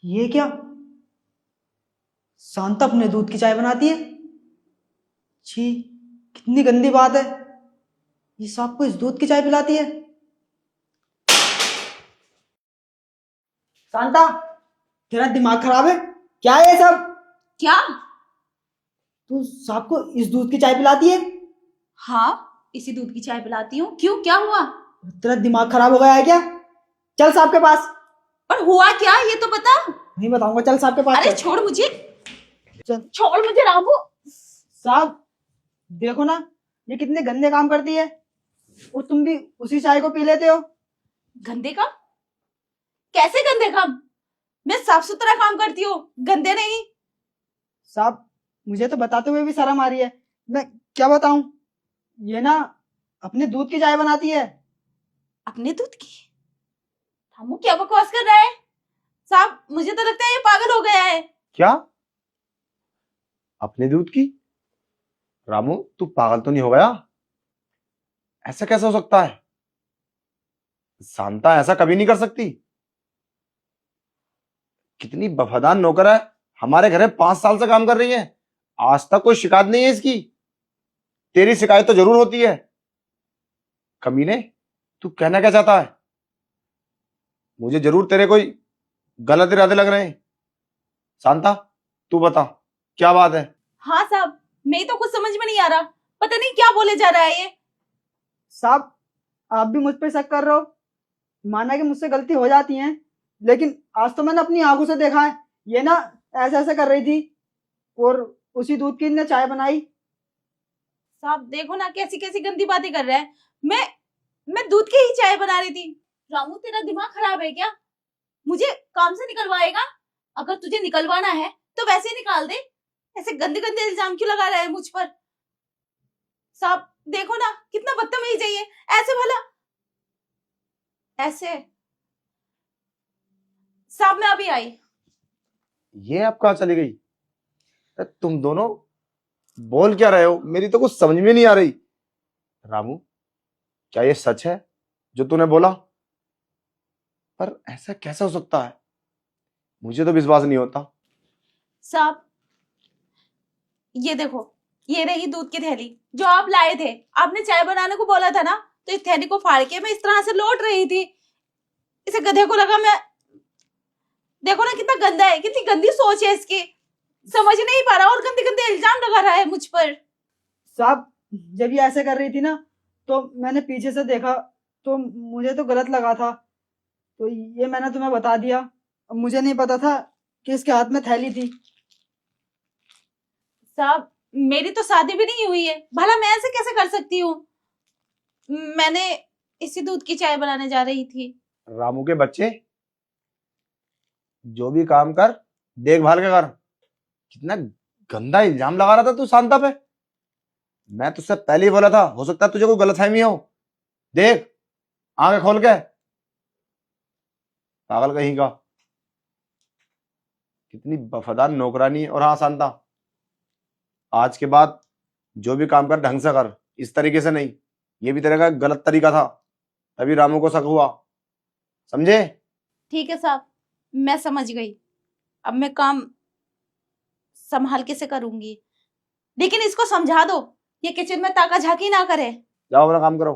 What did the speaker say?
ये क्या? शांता अपने दूध की चाय बनाती है? छी, कितनी गंदी बात है। ये सांप को इस दूध की चाय पिलाती है? शांता, तेरा दिमाग खराब है क्या? है ये सब? क्या? तू सांप को इस दूध की चाय पिलाती है? हाँ, इसी दूध की चाय पिलाती हूँ। क्यों, क्या हुआ? तेरा दिमाग खराब हो गया है क्या? चल सांप के पास। पर हुआ क्या ये तो बता। नहीं बताऊंगा, चल सांप के पास अरे चल। छोड़ मुझे, चल। छोड़ मुझे रामू। साहब, देखो ना, ये कितने गंदे काम करती है। और तुम भी उसी चाय को पी लेते हो। गंदे काम? कैसे गंदे काम? मैं साफ सुथरा काम करती हूँ, गंदे नहीं। साहब, मुझे तो बताते हुए भी शर्म आ रही है। मैं क्या बताऊं? ये ना अपने दूध की चाय बनाती है। अपने दूध की? रामू क्या बकवास कर रहा है? साहब मुझे तो लगता है ये पागल हो गया है। क्या? अपने दूध की? रामू, तू पागल तो नहीं हो गया? ऐसा कैसे हो सकता है? शांता ऐसा कभी नहीं कर सकती। कितनी वफादार नौकर है, हमारे घर में 5 साल से काम कर रही है, आज तक कोई शिकायत नहीं है इसकी। तेरी शिकायत तो जरूर होती है। कमीने, तू कहना क्या चाहता है? मुझे जरूर तेरे कोई गलत इरादे लग रहे हैं। शांता, तू बता, क्या बात है? हाँ साहब, मैं तो कुछ समझ में नहीं आ रहा, पता नहीं क्या बोले जा रहा है ये। साहब, आप भी मुझ पे शक कर रहे हो। माना कि मुझसे गलती हो जाती है, लेकिन आज तो मैंने अपनी आंखों से देखा है। ये ना ऐसे ऐसे कर रही थी और उसी दूध की ने चाय बनाई। साहब देखो ना कैसी कैसी गंदी बातें कर रहा है। मैं दूध की ही चाय बना रही थी। रामू तेरा दिमाग खराब है क्या? मुझे काम से निकलवाएगा? अगर तुझे निकलवाना है तो वैसे ही निकाल दे। ऐसे गंदे गंदे इल्जाम क्यों लगा रहा है मुझ पर? साहब देखो ना कितना बदतमीज है ये। ऐसे भला ऐसे। साहब मैं अभी आई। ये अब कहाँ चली गई? तुम दोनों बोल क्या रहे हो? मेरी तो कुछ समझ में नहीं आ रही। रामू, क्या ये सच है जो तूने बोला? पर ऐसा कैसे हो सकता है? मुझे तो विश्वास नहीं होता। साहब ये देखो, ये रही दूध की थैली जो आप लाए थे। आपने चाय बनाने को बोला था ना, तो इस थैली को फाड़ के मैं इस तरह से लौट रही थी। इसे गधे को लगा मैं। देखो ना कितना गंदा है, कितनी गंदी सोच है इसकी। समझ नहीं पा रहा और गंदे गंदे इल्जाम लगा रहा है मुझ पर। साहब, जब ये ऐसे कर रही थी ना, तो मैंने पीछे से देखा, तो मुझे तो गलत लगा था, तो ये मैंने तुम्हें बता दिया। अब मुझे नहीं पता था कि इसके हाथ में थैली थी। साहब मेरी तो शादी भी नहीं हुई है, भला मैं ऐसे कैसे कर सकती हूँ? मैंने इसी दूध की चाय बनाने जा रही थी। रामू के बच्चे, जो भी काम कर देखभाल के कर। कितना गंदा इल्जाम लगा रहा था तू शांता पे। मैं तुझसे पहले ही बोला था, हो सकता है तुझे कोई गलतफहमी हो। देख, आंखें खोल के। पागल कहीं का। कितनी वफादार नौकरानी। और हाँ शांता, आज के बाद जो भी काम कर ढंग से कर, इस तरीके से नहीं। ये भी तेरे का गलत तरीका था, तभी रामू को शक हुआ। समझे? ठीक है साहब, मैं समझ गई। अब मैं काम संभाल के से करूंगी, लेकिन इसको समझा दो ये किचन में ताका झाकी ना करे। जाओ अपना काम करो।